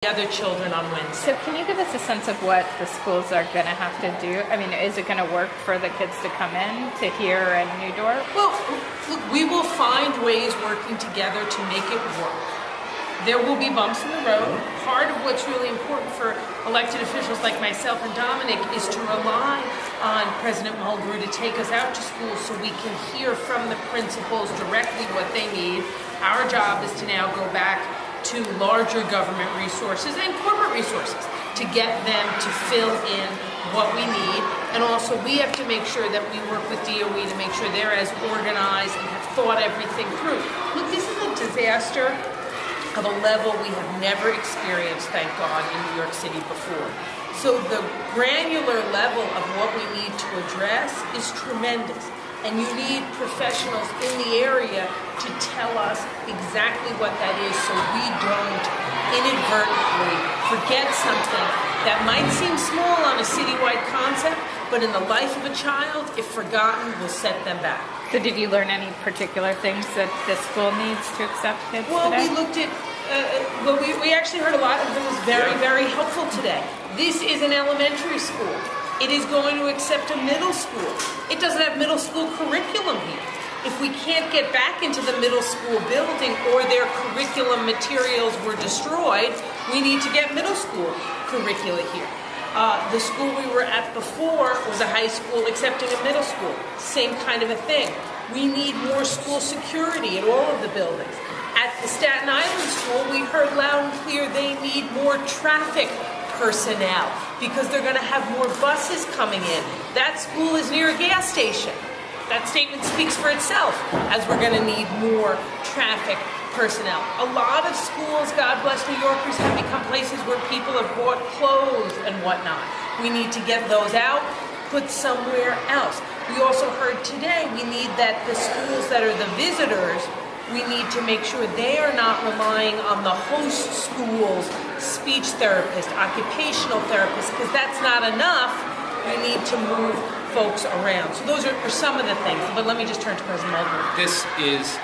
the other children on Wednesday. So can you give us a sense of what the schools are going to have to do? I mean, is it going to work for the kids to come in to here and New Dorp? Well, look, we will find ways working together to make it work. There will be bumps in the road. Part of what's really important for elected officials like myself and Dominic is to rely on President Mulgrew to take us out to schools so we can hear from the principals directly what they need. Our job is to now go back to larger government resources and corporate resources to get them to fill in what we need. And also we have to make sure that we work with DOE to make sure they're as organized and have thought everything through. Look, this is a disaster of a level we have never experienced, thank God, in New York City before. So the granular level of what we need to address is tremendous. And you need professionals in the area to tell us exactly what that is so we don't inadvertently forget something that might seem small on a citywide concept, but in the life of a child, if forgotten, will set them back. So did you learn any particular things that the school needs to accept kids today? We looked at, we actually heard a lot of them was very, very helpful today. This is an elementary school. It is going to accept a middle school. It doesn't have middle school curriculum here. If we can't get back into the middle school building or their curriculum materials were destroyed, we need to get middle school curricula here. The school we were at before was a high school accepting a middle school. Same kind of a thing. We need more school security at all of the buildings. At the Staten Island school, we heard loud and clear they need more traffic personnel because they're going to have more buses coming in. That school is near a gas station. That statement speaks for itself, as we're going to need more traffic personnel. A lot of schools, God bless New Yorkers, have become places where people have bought clothes and whatnot. We need to get those out, put somewhere else. We also heard today we need that the schools that are the visitors, we need to make sure they are not relying on the host school's speech therapist, occupational therapist, because that's not enough. We need to move folks around. So those are some of the things. But let me just turn to President Mulgrew. This is,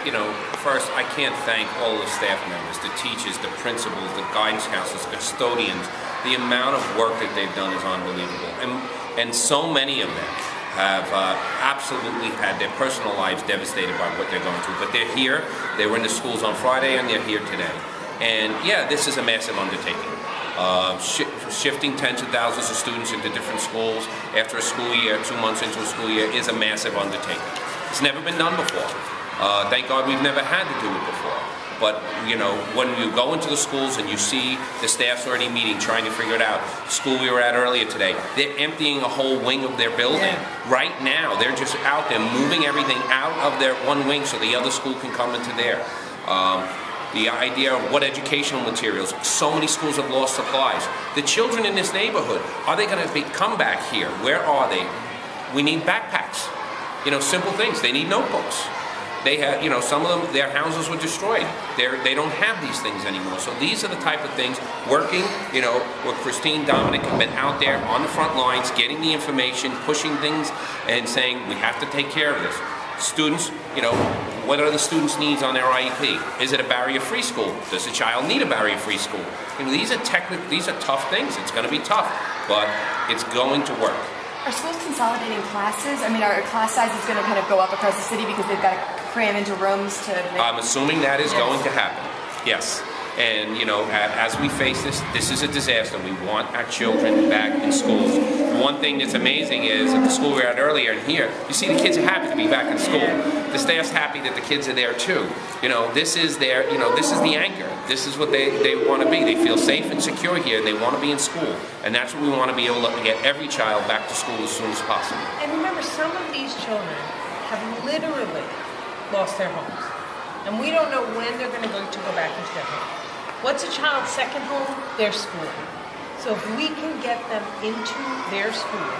first, I can't thank all the staff members, the teachers, the principals, the guidance counselors, custodians. The amount of work that they've done is unbelievable. And so many of them have absolutely had their personal lives devastated by what they're going through. But they're here. They were in the schools on Friday, and they're here today. And yeah, this is a massive undertaking. Shifting tens of thousands of students into different schools after a school year, 2 months into a school year, is a massive undertaking. It's never been done before. Thank God we've never had to do it before. But, when you go into the schools and you see the staff's already meeting, trying to figure it out. The school we were at earlier today, they're emptying a whole wing of their building. Right now, they're just out there moving everything out of their one wing so the other school can come into there. The idea of what educational materials, so many schools have lost supplies. The children in this neighborhood, are they going to come back here? Where are they? We need backpacks. Simple things. They need notebooks. They had, some of them, their houses were destroyed. They don't have these things anymore. So these are the type of things, working, where Christine, Dominic have been out there on the front lines, getting the information, pushing things, and saying, we have to take care of this. Students, what are the students' needs on their IEP? Is it a barrier-free school? Does the child need a barrier-free school? These are tough things. It's going to be tough, but it's going to work. Are schools consolidating classes? I mean, are class sizes going to kind of go up across the city because they've got to cram into rooms to make... I'm assuming that is going to happen, yes. And, as we face this is a disaster. We want our children back in schools. One thing that's amazing is at the school we were at earlier and here, you see the kids are happy to be back in school. The staff's happy that the kids are there too. This is this is the anchor. This is what they want to be. They feel safe and secure here, and they want to be in school. And that's what we want to be able to get every child back to school as soon as possible. And remember, some of these children have literally lost their homes. And we don't know when they're going to go back into their home. What's a child's second home? Their school. So if we can get them into their school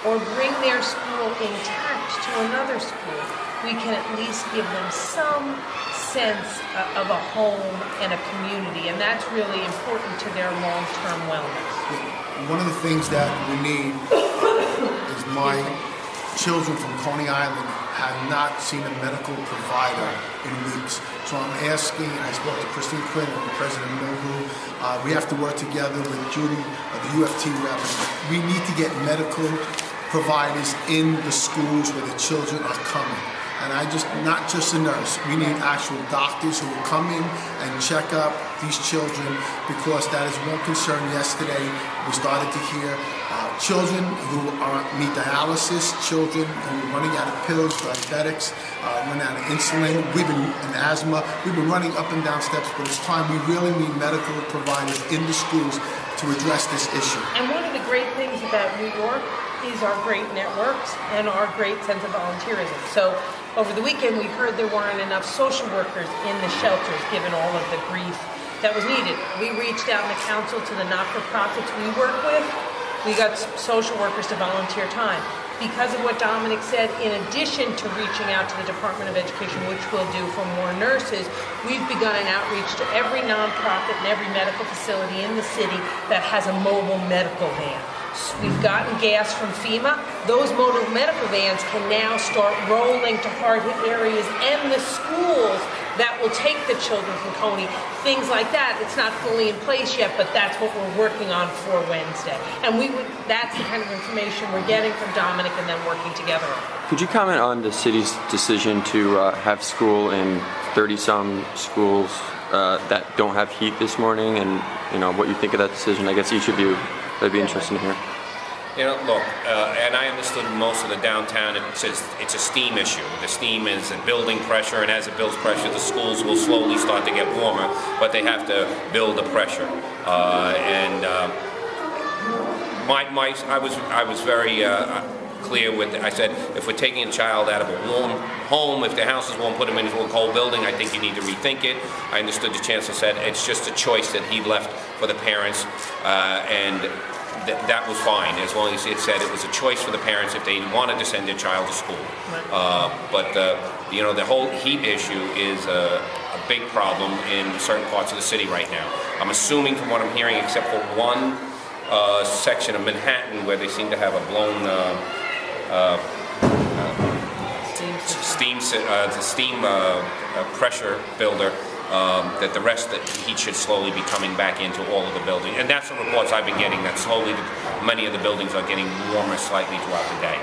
or bring their school intact to another school, we can at least give them some sense of a home and a community, and that's really important to their long-term wellness. One of the things that we need is my children from Coney Island have not seen a medical provider in weeks. So I'm asking, I spoke to Christine Quinn and President Mulgrew, we have to work together with Judy, the UFT rep. We need to get medical providers in the schools where the children are coming. And not just a nurse, we need actual doctors who will come in and check up these children, because that is one concern. Yesterday, we started to hear children who need dialysis, children who are running out of pills, diabetics, running out of insulin, and asthma. We've been running up and down steps, but it's time. We really need medical providers in the schools to address this issue. And one of the great things about New York is our great networks and our great sense of volunteerism. So over the weekend, we heard there weren't enough social workers in the shelters, given all of the grief that was needed. We reached out in the council to the not-for-profits we work with. We got social workers to volunteer time. Because of what Dominic said, in addition to reaching out to the Department of Education, which we'll do for more nurses, we've begun an outreach to every nonprofit and every medical facility in the city that has a mobile medical van. We've gotten gas from FEMA. Those mobile medical vans can now start rolling to hard-hit areas and the schools that will take the children from Coney, things like that. It's not fully in place yet, but that's what we're working on for Wednesday. And that's the kind of information we're getting from Dominic and then working together on. Could you comment on the city's decision to have school in 30-some schools that don't have heat this morning, and what you think of that decision? I guess each of you, that'd be interesting to hear. Look, and I understood most of the downtown, it's a steam issue. The steam is a building pressure, and as it builds pressure, the schools will slowly start to get warmer, but they have to build the pressure. I was very clear with, I said, if we're taking a child out of a warm home, if the house is warm, put them into a cold building, I think you need to rethink it. I understood the chancellor said it's just a choice that he left for the parents, and that was fine, as long as it said it was a choice for the parents if they wanted to send their child to school. But the whole heat issue is a big problem in certain parts of the city right now. I'm assuming from what I'm hearing, except for one section of Manhattan where they seem to have a blown steam pressure builder, that the rest of the heat should slowly be coming back into all of the buildings. And that's the reports I've been getting, that slowly many of the buildings are getting warmer slightly throughout the day.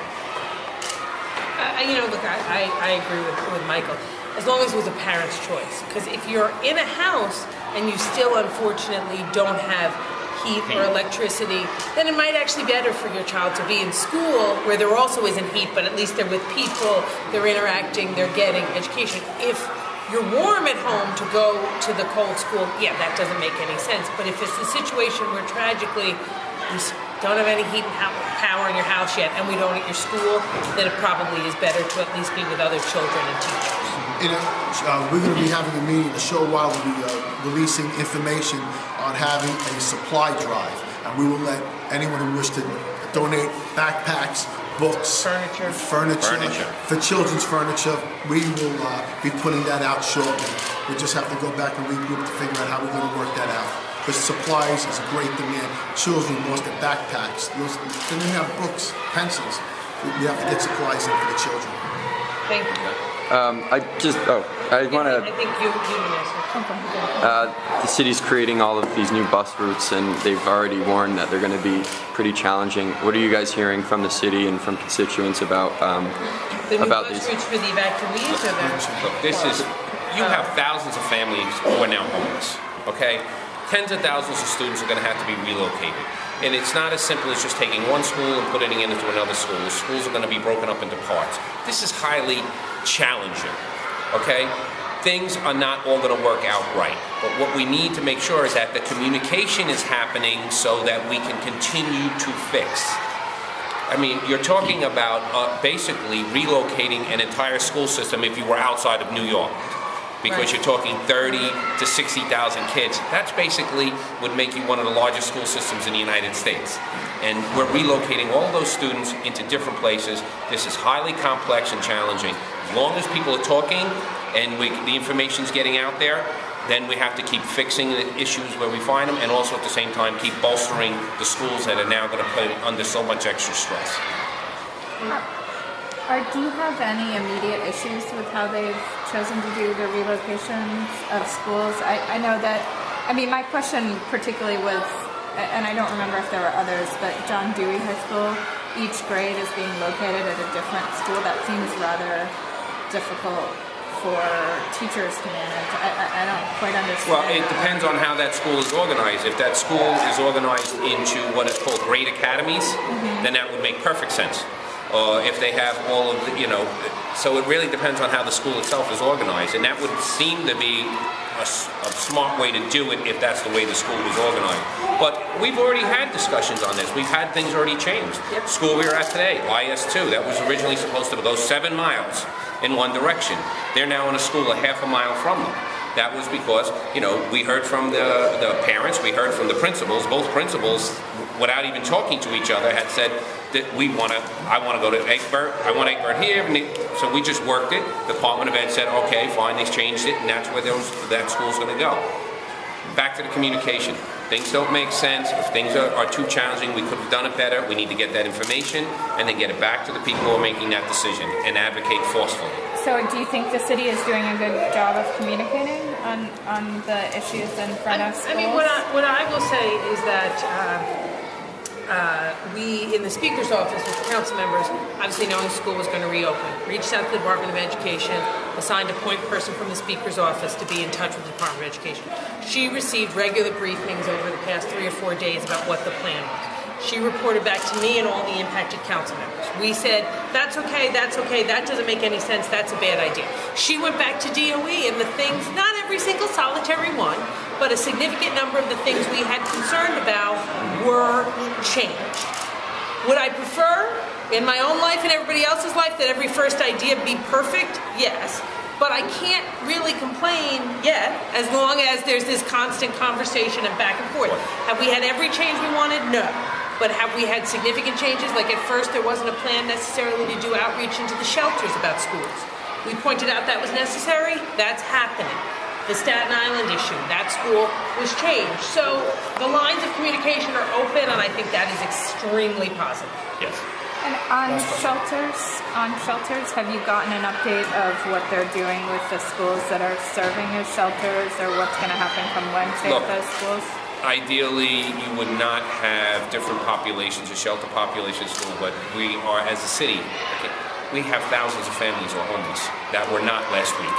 Look, I agree with Michael, as long as it was a parent's choice. Because if you're in a house and you still unfortunately don't have heat or electricity, then it might actually be better for your child to be in school where there also isn't heat, but at least they're with people, they're interacting, they're getting education. If you're warm at home to go to the cold school, yeah, that doesn't make any sense. But if it's a situation where tragically you don't have any heat and power in your house yet, and we don't at your school, then it probably is better to at least be with other children and teachers. We're going to be having a meeting, a show while we'll be releasing information on having a supply drive. And we will let anyone who wishes to donate backpacks, books, furniture for children's furniture. We will be putting that out shortly. We just have to go back and regroup to figure out how we're going to work that out. Because supplies is a great demand. Children lost their backpacks. They didn't have books, pencils. We have to get supplies in for the children. Thank you. I want to. I think you the city's creating all of these new bus routes, and they've already warned that they're going to be pretty challenging. What are you guys hearing from the city and from constituents about the new about bus these routes for the evacuees? Look, you have thousands of families who are now homeless. Okay, tens of thousands of students are going to have to be relocated. And it's not as simple as just taking one school and putting it into another school. The schools are going to be broken up into parts. This is highly challenging, okay? Things are not all going to work out right. But what we need to make sure is that the communication is happening so that we can continue to fix. I mean, you're talking about basically relocating an entire school system if you were outside of New York. Because you're talking 30 to 60,000 kids. That's basically would make you one of the largest school systems in the United States. And we're relocating all those students into different places. This is highly complex and challenging. As long as people are talking and the information's getting out there, then we have to keep fixing the issues where we find them, and also at the same time keep bolstering the schools that are now going to put under so much extra stress. Do you have any immediate issues with how they've chosen to do the relocations of schools? I know that, my question particularly was, and I don't remember if there were others, but John Dewey High School, each grade is being located at a different school. That seems rather difficult for teachers to manage. I don't quite understand. Well, it depends on how that school is organized. If that school is organized into what is called grade academies, then that would make perfect sense. If they have all of the, so it really depends on how the school itself is organized, and that would seem to be a smart way to do it if that's the way the school was organized. But we've already had discussions on this. We've had things already changed. Yep. School we were at today, IS2, that was originally supposed to go 7 miles in one direction. They're now in a school a half a mile from them. That was because, we heard from the parents, we heard from the principals. Both principals, without even talking to each other, had said that I want to go to Egbert, I want Egbert here. So we just worked it. The Department of Ed said, okay, fine, they changed it, and that's where that school's going to go. Back to the communication. Things don't make sense. If things are too challenging, we could have done it better. We need to get that information and then get it back to the people who are making that decision and advocate forcefully. So do you think the city is doing a good job of communicating on the issues in front of schools? What I will say is that we, in the Speaker's office with the council members, obviously knowing school was going to reopen, reached out to the Department of Education, assigned a point person from the Speaker's office to be in touch with the Department of Education. She received regular briefings over the past 3 or 4 days about what the plan was. She reported back to me and all the impacted council members. We said, that's okay, that doesn't make any sense, that's a bad idea. She went back to DOE, and the things, not every single solitary one, but a significant number of the things we had concerned about were changed. Would I prefer, in my own life and everybody else's life, that every first idea be perfect? Yes. But I can't really complain yet, as long as there's this constant conversation and back and forth. Have we had every change we wanted? No. But have we had significant changes? Like at first there wasn't a plan necessarily to do outreach into the shelters about schools. We pointed out that was necessary. That's happening. The Staten Island issue, that school was changed. So the lines of communication are open, and I think that is extremely positive. Yes. And on shelters, have you gotten an update of what they're doing with the schools that are serving as shelters, or what's going to happen come Wednesday at those schools? Ideally, you would not have different populations, a shelter population school, but we are, as a city, we have thousands of families who are homeless that were not last week.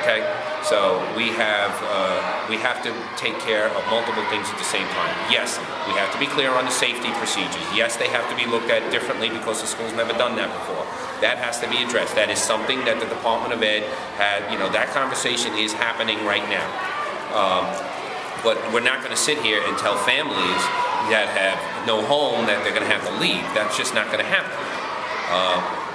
Okay? So we have to take care of multiple things at the same time. Yes, we have to be clear on the safety procedures. Yes, they have to be looked at differently because the school's never done that before. That has to be addressed. That is something that the Department of Ed had, that conversation is happening right now. But we're not going to sit here and tell families that have no home that they're going to have to leave. That's just not going to happen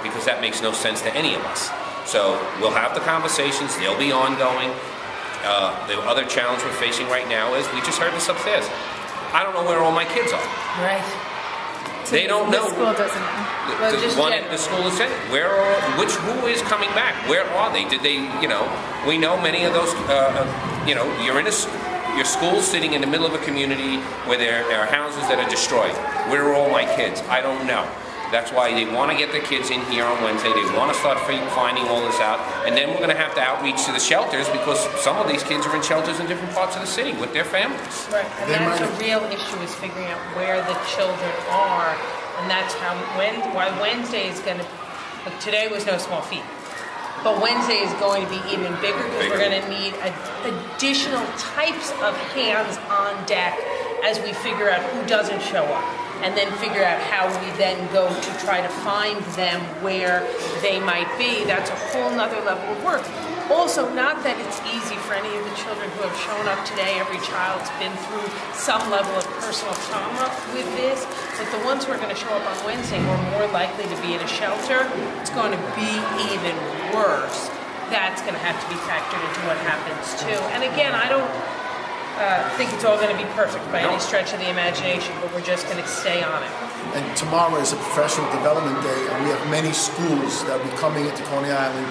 because that makes no sense to any of us. So we'll have the conversations. They'll be ongoing. The other challenge we're facing right now is we just heard this upstairs. I don't know where all my kids are. Right. They don't know. The school doesn't know. The school is saying, who is coming back? Where are they? Did they, we know many of those, you're in your school's sitting in the middle of a community where there are houses that are destroyed. Where are all my kids? I don't know. That's why they want to get the kids in here on Wednesday. They want to start finding all this out. And then we're going to have to outreach to the shelters because some of these kids are in shelters in different parts of the city with their families. Right, and that's a real issue, is figuring out where the children are. And that's why Wednesday is going to, today was no small feat. But Wednesday is going to be even bigger because we're going to need additional types of hands on deck as we figure out who doesn't show up, and then figure out how we then go to try to find them where they might be. That's a whole nother level of work. Also, not that it's easy for any of the children who have shown up today. Every child's been through some level of personal trauma with this, but the ones who are going to show up on Wednesday who are more likely to be in a shelter, it's going to be even worse. That's going to have to be factored into what happens too. And again, I don't think it's all going to be perfect by any stretch of the imagination, but we're just going to stay on it. And tomorrow is a professional development day, and we have many schools that will be coming into Coney Island,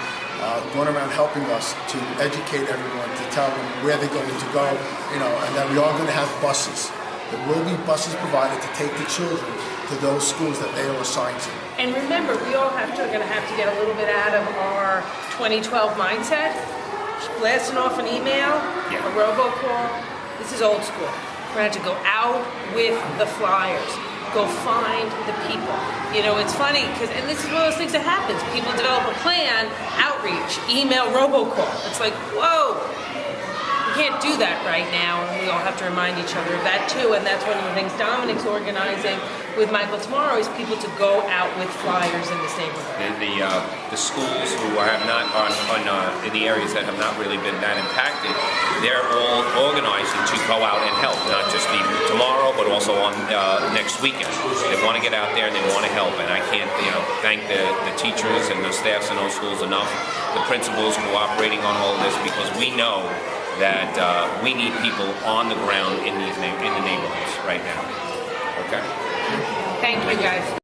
going around helping us to educate everyone, to tell them where they're going to go, and that we are going to have buses. There will be buses provided to take the children to those schools that they are assigned to. And remember, we all are going to have to get a little bit out of our 2012 mindset. Blasting off an email, a robocall. This is old school. We're going to have to go out with the flyers. Go find the people. You know, it's funny and this is one of those things that happens. People develop a plan, outreach, email, robocall. It's like, whoa. We can't do that right now, and we all have to remind each other of that too. And that's one of the things Dominic's organizing with Michael tomorrow is people to go out with flyers in this neighborhood. The schools who have not in the areas that have not really been that impacted, they're all organizing to go out and help, not just even tomorrow, but also on next weekend. They want to get out there and they want to help, and I can't thank the teachers and the staffs in those schools enough, the principals cooperating on all of this, because we know that we need people on the ground in the neighborhoods right now. Okay? Thank you, guys.